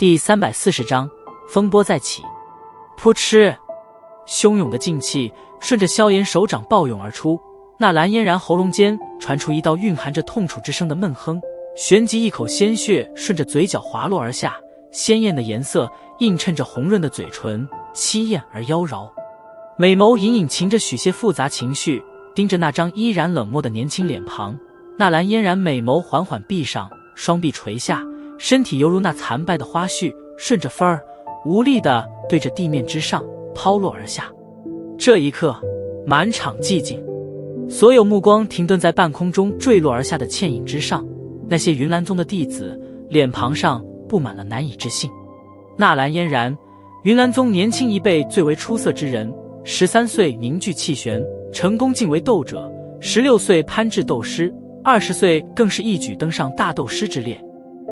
第340章，风波再起。噗嗤，汹涌的劲气顺着萧炎手掌暴涌而出，那蓝嫣然喉咙间传出一道蕴含着痛楚之声的闷哼，旋即一口鲜血顺着嘴角滑落而下，鲜艳的颜色映衬着红润的嘴唇，凄艳而妖娆。美眸隐隐噙着许些复杂情绪，盯着那张依然冷漠的年轻脸庞。那蓝嫣然美眸缓缓闭上，双臂垂下，身体犹如那残败的花絮，顺着风儿无力地对着地面之上抛落而下。这一刻，满场寂静，所有目光停顿在半空中坠落而下的倩影之上。那些云岚宗的弟子脸庞上布满了难以置信。纳兰嫣然，云岚宗年轻一辈最为出色之人，13岁凝聚气旋，成功晋为斗者，16岁攀至斗师，20岁更是一举登上大斗师之列。